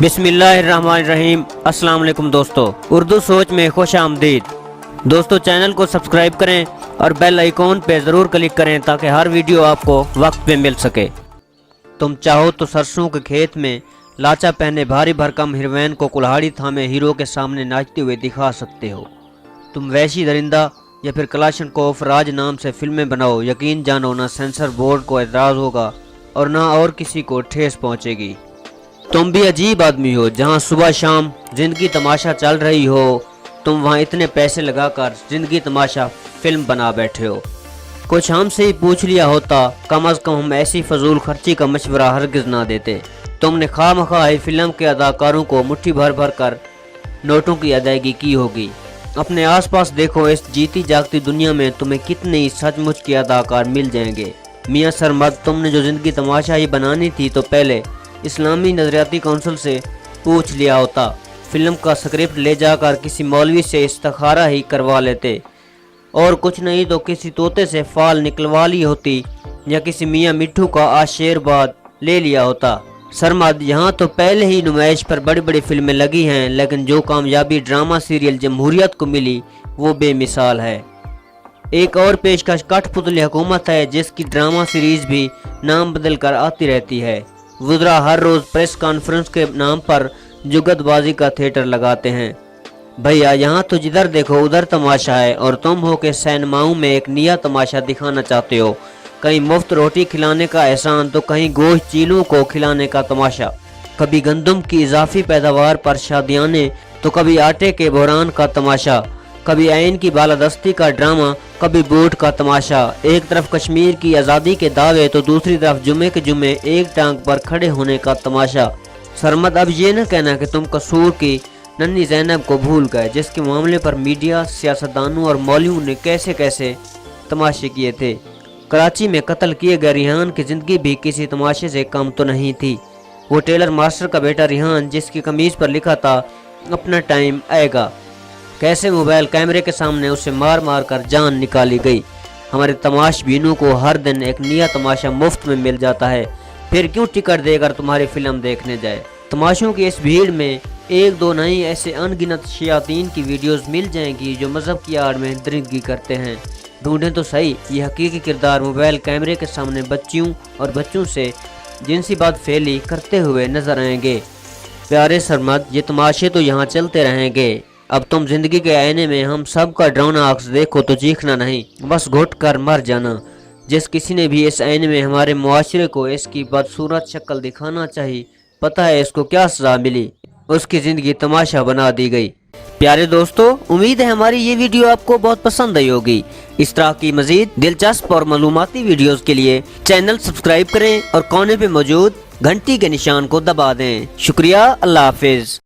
بسم اللہ الرحمن الرحیم۔ السلام علیکم دوستو، اردو سوچ میں خوش آمدید۔ دوستو چینل کو سبسکرائب کریں اور بیل آئیکن پہ ضرور کلک کریں تاکہ ہر ویڈیو آپ کو وقت پہ مل سکے۔ تم چاہو تو سرسوں کے کھیت میں لاچا پہنے بھاری بھرکم ہیروین کو کلہاڑی تھامے ہیرو کے سامنے ناچتے ہوئے دکھا سکتے ہو۔ تم وحشی درندہ یا پھر کلاشنکوف راج نام سے فلمیں بناؤ، یقین جانو نہ سینسر بورڈ کو اعتراض ہوگا اور نہ اور کسی کو ٹھیس پہنچے گی۔ تم بھی عجیب آدمی ہو، جہاں صبح شام زندگی تماشا چل رہی ہو، تم وہاں اتنے پیسے لگا کر زندگی تماشا فلم بنا بیٹھے ہو۔ کچھ ہم سے ہی پوچھ لیا ہوتا، کم از کم ہم ایسی فضول خرچی کا مشورہ ہرگز نہ دیتے۔ تم نے خواہ مخواہ فلم کے اداکاروں کو مٹھی بھر بھر کر نوٹوں کی ادائیگی کی ہوگی۔ اپنے آس پاس دیکھو، اس جیتی جاگتی دنیا میں تمہیں کتنے ہی سچ مچ کے اداکار مل جائیں گے۔ میاں سرمد، تم نے جو زندگی تماشا ہی بنانی تھی تو پہلے اسلامی نظریاتی کونسل سے پوچھ لیا ہوتا، فلم کا سکرپٹ لے جا کر کسی مولوی سے استخارہ ہی کروا لیتے، اور کچھ نہیں تو کسی طوطے سے فال نکلوا لی ہوتی یا کسی میاں مٹھو کا آشیرواد لے لیا ہوتا۔ سرمد، یہاں تو پہلے ہی نمائش پر بڑی بڑی فلمیں لگی ہیں، لیکن جو کامیابی ڈرامہ سیریل جمہوریت کو ملی وہ بے مثال ہے۔ ایک اور پیشکش کٹھ پتلی حکومت ہے، جس کی ڈرامہ سیریز بھی نام بدل کر آتی رہتی ہے۔ وزراء ہر روز پریس کانفرنس کے نام پر جگت بازی کا تھیٹر لگاتے ہیں۔ بھیا یہاں تو جدھر دیکھو ادھر تماشا ہے، اور تم ہو کہ سینماؤں میں ایک نیا تماشا دکھانا چاہتے ہو، کہیں مفت روٹی کھلانے کا احسان تو کہیں گوشت چیلوں کو کھلانے کا تماشا، کبھی گندم کی اضافی پیداوار پر شادیانے تو کبھی آٹے کے بحران کا تماشا، کبھی آئین کی بالادستی کا ڈرامہ، کبھی بوٹ کا تماشا۔ ایک طرف کشمیر کی آزادی کے دعوے تو دوسری طرف جمعے کے جمعے ایک ٹانگ پر کھڑے ہونے کا تماشا۔ سرمد، اب یہ نہ کہنا کہ تم قصور کی ننھی زینب کو بھول گئے، جس کے معاملے پر میڈیا، سیاستدانوں اور مولویوں نے کیسے کیسے تماشے کیے تھے۔ کراچی میں قتل کیے گئے ریحان کی زندگی بھی کسی تماشے سے کم تو نہیں تھی۔ وہ ٹیلر ماسٹر کا بیٹا ریحان، جس کی قمیض پر لکھا تھا اپنا ٹائم آئے گا، کیسے موبائل کیمرے کے سامنے اسے مار مار کر جان نکالی گئی۔ ہمارے تماش بینوں کو ہر دن ایک نیا تماشا مفت میں مل جاتا ہے، پھر کیوں ٹکٹ دے کر تمہاری فلم دیکھنے جائے۔ تماشوں کی اس بھیڑ میں ایک دو نہیں ایسے ان گنت شیاطین کی ویڈیوز مل جائیں گی جو مذہب کی آڑ میں درندگی کرتے ہیں۔ ڈھونڈیں تو صحیح، یہ حقیقی کردار موبائل کیمرے کے سامنے بچیوں اور بچوں سے جنسی بات پھیلی کرتے ہوئے نظر آئیں گے۔ پیارے سرمد، یہ تماشے تو یہاں چلتے رہیں گے۔ اب تم زندگی کے آئینے میں ہم سب کا ڈراؤنا عکس دیکھو تو چیخنا نہیں، بس گھٹ کر مر جانا۔ جس کسی نے بھی اس آئینے میں ہمارے معاشرے کو اس کی بدصورت شکل دکھانا چاہی، پتہ ہے اس کو کیا سزا ملی، اس کی زندگی تماشا بنا دی گئی۔ پیارے دوستو، امید ہے ہماری یہ ویڈیو آپ کو بہت پسند آئی ہوگی۔ اس طرح کی مزید دلچسپ اور معلوماتی ویڈیوز کے لیے چینل سبسکرائب کریں اور کونے پہ موجود گھنٹی کے نشان کو دبا دیں۔ شکریہ، اللہ حافظ۔